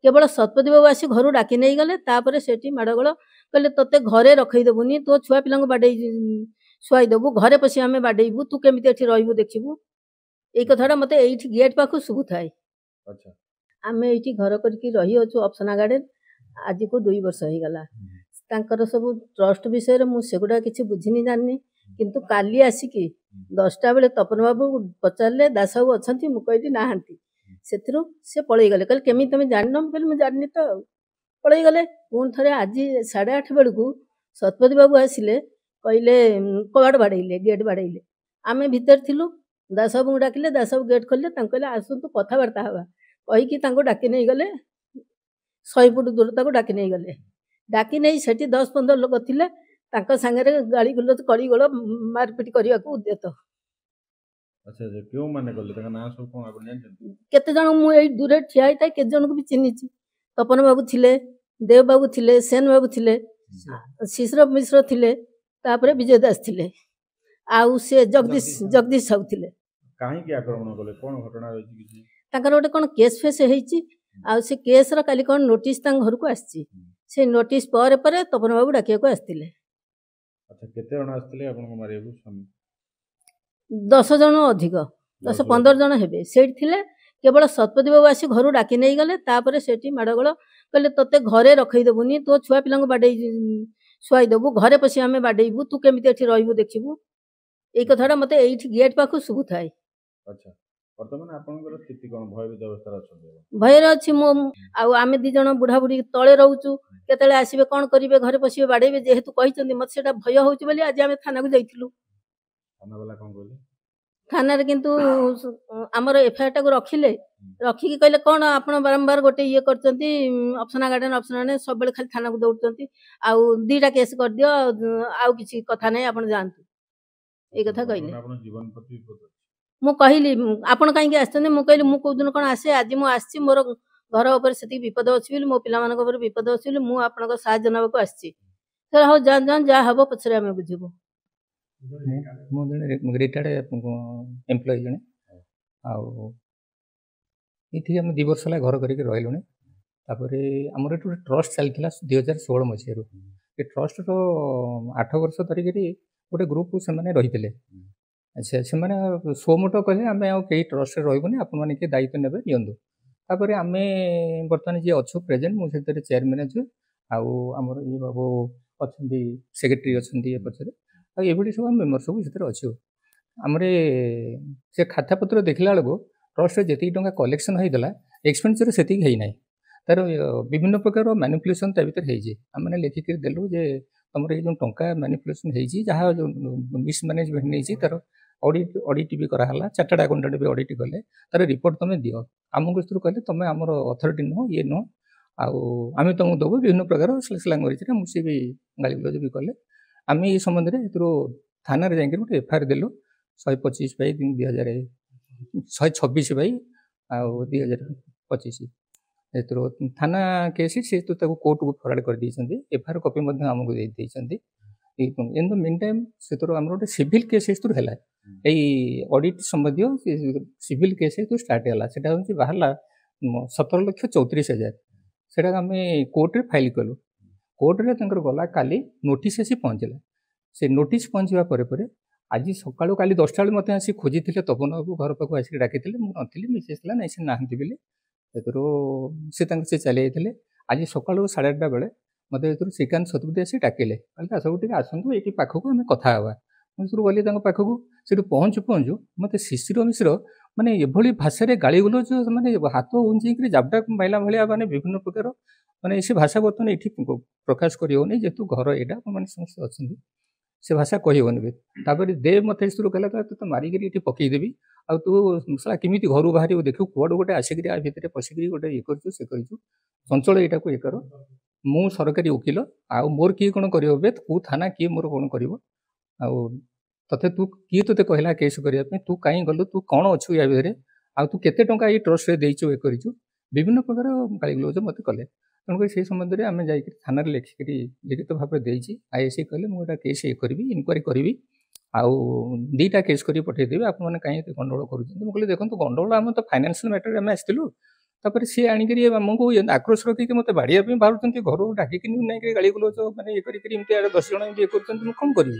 केवल शतपथी बाबू आसी घर डाकी नहीं गले तापर सेठी माड़गोल कहले तोते घरे रखईदेबुनी तो छुआ पिला बाडे शुआईदेबू घरे पशि आम बाडेबू तू केमी एठी रही देखू ये कथाटा मत ये गेट पाखु शुभु थाए। अच्छा आम ये घर करके रही अच्छु अप्सना गार्डन आज को 2 वर्ष हो गला तांकर सब ट्रस्ट विषय में सेगुड़ा किसी बुझीनी जानी किंतु काली आसिकी 10टा बेले तपन बाबू पचारे दास बाबू अच्छा मुझे नहांती से पलि गले कहले केमी तुम जान मुझे मुझे जानी तो पलि गले पुणी थे आज 8:30 बेलू शतपथी बाबू आसिले कहले कबाड़ बाड़े गेट बाड़े आम भितर थिलु दास बाबू डाकिले दास बाबू गेट खोलिले कहले आसतु कथबार्ता हवा कहीकि डाकी नहीं गले 100 फुट दूर डाकी नहीं गले डाकी नहीं सेठी 10-15 लोक थिले सांगे गाड़ी गुलज कड़ीगोल मारपिट करने को उद्यत। अच्छा अच्छा क्यों माने गले तका नाम सब कोन आपण जानते केते जण मु एई दूरे ठिया होता केते जण को भी चिन्हिची तपन बाबू थिले देव बाबू थिले सेन बाबू थिले शिशिर मिश्र थिले तापरे विजय दास थिले आउ से जगदीश साहू थिले काहे की आक्रमण गले कोन घटना होई किछि ताकर गोटे कोन केस फेस हेची आ से केस रा काली कोन नोटिस तांग घर को आछि से नोटिस पर तपन बाबू डाकिया को आस्तिले। अच्छा केते जण आस्तिले आपन को मारिया को स्वामी 10 जण अधिक 10-15 जण हेबे सेठ थिले केवल शतपथी बाबू आसी घर डाकी नहीं गले तापर सेठी माड़गोल कहले तोते घरे रखईदेबुनी तो छुआ पिला बाडे शुआईदेबू घरे पशि आम बाडेबू तू केमी एठी रही देखू ये कथाटा मत ये गेट पाखु शुभु थाए। अच्छा वर्तमान आपनकर स्थिति कोन भयभीत अवस्था अछि भयर अछि मो आमे 2 जण बुढ़ा बुढ़ी तळे रहउचु केतले आसीबे कोन करिवे घरे पसिबे बाडेबे जेहेतु कहिचंदी मत सेटा भय होउची बोली आज आमे थाना को जाइथिलु थाना वाला कोन कहले थाना रे किंतु हमर एफआईआर टा को रखिले रखी कि कहले कोन आपण बारंबार गोटे ये करचंती ऑप्शना गार्डन ऑप्शना ने सब बेले खाली थाना को दौड़चंती आ 2टा केस कर दियो आ किछि कथा नै आपण जानतु ए कथा कहले आपण जीवन प्रति विपद मु कहली आपण काहे आछन मु कहली मु को दिन कोन आसे आज मु आछि मोर घर ऊपर सेती विपद अछि बोली मो पिला मानक ऊपर विपद अछि बोली मु आपनक साथ जनाब को आछि सर हो जान जान जा हबो पछरे हमें बुझिबो। मु जने रिटायर्ड एम्प्लॉय जने आउ इथि हम 2 वर्ष ला घर करके रहलुने तापरे हमर एक ट्रस्ट चलथिला 2016 मसिया ए ट्रस्ट रो 8 वर्ष तरिकरी गोटे ग्रुप से माने रहितले अच्छा से माने सोमोटो कहले आमे आ केही ट्रस्ट रे रहबोनी आपन माने के दायित्व नेबे नियंदु तापरे आमे वर्तमान जे अछु प्रेजेंट मु सेतरे चेयरमैन अछि आउ हमर ई बाबू अछंदी सेक्रेटरी अछंदी ए पछरे आ एबडी सब मेंबर सब सेतरे अछि हमरे से खाता पत्र देखला लगो ट्रस्ट रे जेती टंका कलेक्शन होइदला एक्सपेंडिचर सेती हेइ नै तार विभिन्न प्रकार मैनिपुलेशन ता भीतर हेइ जे हमने लेखि के देलु जे हमरे जो टंका मैनिपुलेशन हेइ जी जहा जो मिस मैनेजमेंट नै जी तार ऑडिट भी करा हला चार्टर्ड अकाउंटेंट भी ऑडिट कले तार रिपोर्ट तमे दियो हमको स्तर कहले तमे हमर अथॉरिटी नो ये नो आउ आमे तुमको दबो विभिन्न प्रकार स्लैंग करिछि मुसी भी गाली गलज भी कले आमे ई संबंध रे एतरो थाना रे जाके गोटे एफआईआर देलु 125 बाई 2000 126 बाई आउ 2025 एतरो थाना केस से तो ताको कोर्ट को फॉरवर्ड कर दी एफआईआर कॉपी मध्ये हमको दे दैछंती इन द मीन टाइम से तो हमर गोटे सिविल केस तो हैला ए ऑडिट संबंधी सिविल केस तो स्टार्ट हैला सेटा होची बाहरला 17,34,000 सेटा हमें कोर्ट रे फाइल कलु कोर्ट रे तंकर गला काली नोटिस आसी पहुंचला से नोटिस पहुंचवा परे परे आज सकाळो काली 10टा बेले मते आसी खोजिथिले तपन बाबू घर पाखो आसी डाकिथिले मु नथिले मिसेस ला नै से नाहंती बेले एतरो से तंक से चले आइथिले आज सकाळो 8:30 बेले मते एतरो श्रीकांत शतपथी आसी डाकिले कहले सब टिके आसंतु एटी पाखो हमें कथा हवा मुसुर गली तंक पाखो सेटु पहुंचु मते शिशिर मिश्र माने एभली भाषा रे गाली गुलो जो माने हाथ उंची के जाबटा माइला भलिया माने विभिन्न प्रकार माने से भाषा बर्तन एठी प्रकाश करियो नै जेतु घर एटा माने समस्त अछंदी से भाषा कहि होनबे तापर देव मते सुरु कला तो मारी गिरी एठी पकई देबी आ तू सला किमिति घरु बाहरी देखु कोड गोटे आसिगिरी आ भितरे पसिगिरी गोटे ये करछु से करछु चंचल एटा को ये करो मु सरकारी वकील आ मोर की कोन करियो बे तू थाना की मोर कोन करिवो आ तथे तू की तते कहला केस करिया पे तू काई गलु तू कोन अछु या भितरे आ तू केते टंका ई ट्रस्ट रे देइछु ए करछु विभिन्न प्रकार गाली गलोज मते कले तेणुक से संबंध में आम जा थाना लिखिक लिखित भाव देती आईएससी कहले मुझे केस ये करी इनक्वारी करी आउ 2टा केस कर पठेदेवी आपने कहीं गंडगोल कर देखो गंडगोल आम तो फाइनेंशियल मैटर आम आसलु तापर सी आनिकरी आमको आक्रोश रखिक मत बाड़िया बाहर घर डाकिक नहीं गाड़ी गुलच मैंने ये करके 10 जन ये कर कौन करी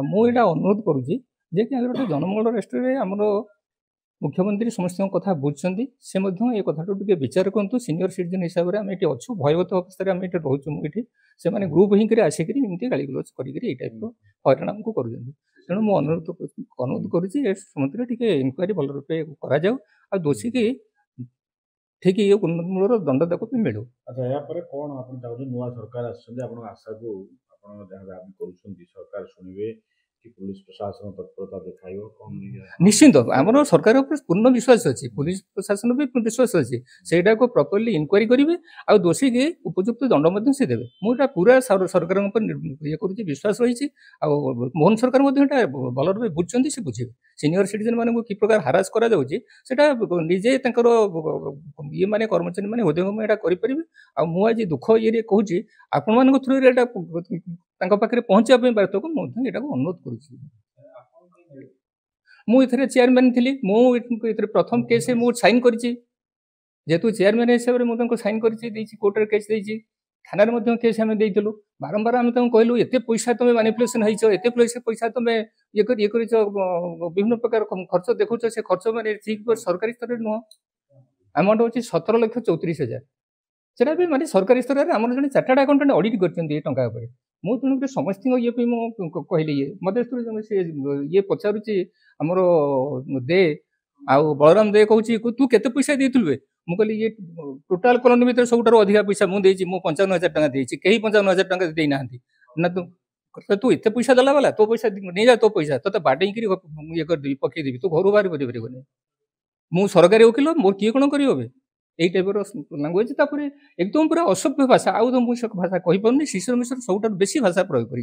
मुझा अनुरोध करुँची जे कि गोटे जनमंगल रेस्टोरेंट आमर मुख्यमंत्री समस्त कथा बुझुं से ये कथा टे विचार करूँ सीनियर सिटीजन हिसाब से आम ये अच्छु भयगत अवस्था आम ये रोचु मुझे से ग्रुप होकर आसिक गाड़ी गुलच कर हईराण आमको कर तेणु मुझे अनुरोध करुँची समस्त टे इनक्वारी भल रूपे कर दोषी की ठीक ये मूल दंड तक भी मिलू। अच्छा या पर कौन आप नुआ सरकार आशा को दाबी कर सरकार शुणवे कि पुलिस प्रशासन तत्परता देखा कौन निश्चिंत आमर सरकार पूर्ण विश्वास अच्छी पुलिस प्रशासन भी विश्वास अच्छी से प्रॉपर्ली इनक्वारी करेंगे आ दोषी के उपयुक्त दंड से देवे मुझे पूरा सरकार ये करुँच विश्वास रही मोहन सरकार भल रूप बुझुं से बुझे सीनियर सिटीजन मान कि प्रकार हारास करजे ये माने कर्मचारी मैंने उद्योग यहाँ करें आज दुख ये कहूँ आपण मान थ्रू पाखे पहुँचापी बार्थ को मुझे अनुरोध करुँच मुझे चेयरमैन थी मुझे प्रथम केस मुझे साइन करेतु चेयरमैन हिसाब से मुझे साइन कर कोर्टर केस थाना केस आम देलु बारंबार आम कहलु एत पैसा तुम मानिपुलेसन होत पैसा तुम ये विभिन्न प्रकार खर्च देखुच से खर्च मैंने ठीक सरकारी स्तर में नुह अमाउंट हूँ 17,34,000 सेटा भी माने सरकारी स्तर में आम जो चार्टार्ड अकाउंटेंट ऑडिट कर टंका मुझे समस्त ये कहली ये मत से ये पचारुची आमर दे आउ बलराम दे कहूँ तू केते पैसा देलु मुझे ये टोटाल कॉलोनी भर सब अधिका पैसा मुझे 55,000 टका कहीं 55,000 टका देना ना तू एत पैसा देला वाला तो पैसा नहीं जा तो पैसा तो बाटे ये करदेवी पकईदेवी तू घर बाहर कर मु सरकारी वकिल मोर किए कौन कर यही टाइप लांगुएज एकदम पूरा असभ्य भाषा आउ तो मुझे भाषा कहीपरि शिशिर मिश्र सब बेसी भाषा प्रयोग कर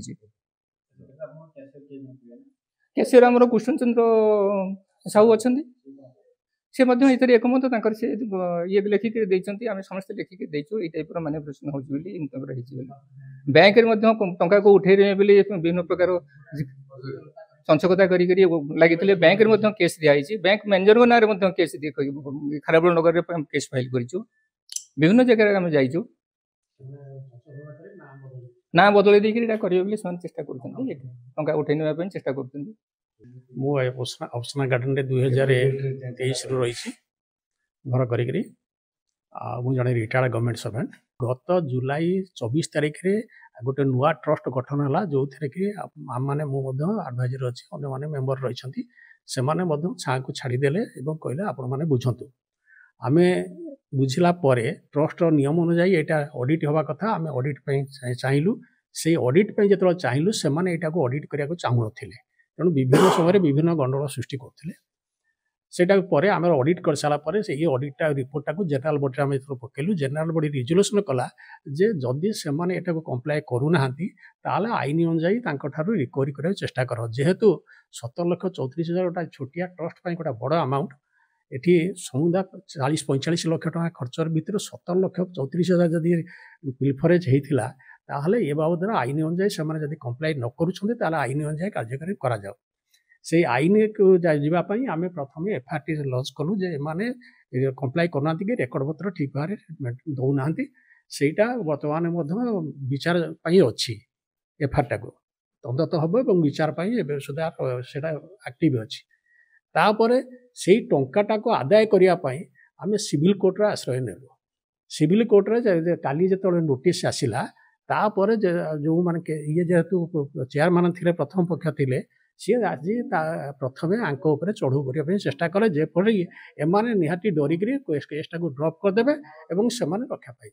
कैशियर आमर कृष्ण चंद्र साहू अच्छा सी एकमत से ये लिखिक आम समस्त लिखिक ये टाइप मैनिपुलेसन हो बैंक टंका को उठे विभिन्न प्रकार संचकता लगी बैंक केस दिखाई बैंक मैनेजर ना केस खारबेल नगर में केस फाइल कर विभिन्न जगह आम जाइचु ना बदल देकर चेष्टा कर उठे ना चेष्टा कर अप्सना गार्डन 2023 रही घर करी जड़े रिटायर्ड गवर्नमेंट सर्वेंट गत जुलाई 24 तारीख रे गोटे नुआ ट्रस्ट गठन है जो थे कि आम मैंने एडभाइजर अच्छी अन्य मैंने मेम्बर रही से छा को छाड़देले कहले आपण मैंने बुझंतु आम बुझला ट्रस्ट नियम अनुजाई यहाँ ऑडिट हवा कथा आम ऑडिट चाहिलु से ऑडिट जो चाहिलु से ऑडिट करने को चाहू ना तेणु विभिन्न समय विभिन्न गंडगोल सृष्टि करते से आम ऑडिट कर सारापर से ये ऑडिट रिपोर्टा को जेनेराल बॉडी आम जो पकेलु जेनेराल बॉडी रिजोल्यूशन कला जे जदि से कंप्लाई करूना आईन अनुजाई रिकवरी कर चेष्टा कर जेहेतु 17,34,000 गोटा छोटिया ट्रस्ट पर गोटा बड़ अमाउंट ये समुदाय 40-45 लाख टका खर्च भितर 17,34,000 जदि पिलफरेज होता ताहले ये बाबद आईन अनुजाई से कंप्लाई न करुँच आईन अनुजाई कार्यकारी करा जाओ से आईन को जावाई आम प्रथम एफआईआर लॉन्च कलु जे माने कंप्लाई करना कि रेकर्ड पत्र ठीक भाव दौना सेटा बर्तमान विचार अच्छी एफआईआर को तदत हम और विचार सुधा से एक्टिव अच्छी तापर से टंकाटा को आदाय करने आम सिविल कोर्टर आश्रय नेलु सिविल कोर्टर काली जो नोटिस आसला तापर जो माने ये जेहेतु चेयरमैन थे प्रथम पक्ष थे सी आज प्रथम आंक उपर चढ़ू करने चेष्टा कले जेपरी एमाने निहाती डरिक केसटा को ड्रप करदे और से रक्षा पाई।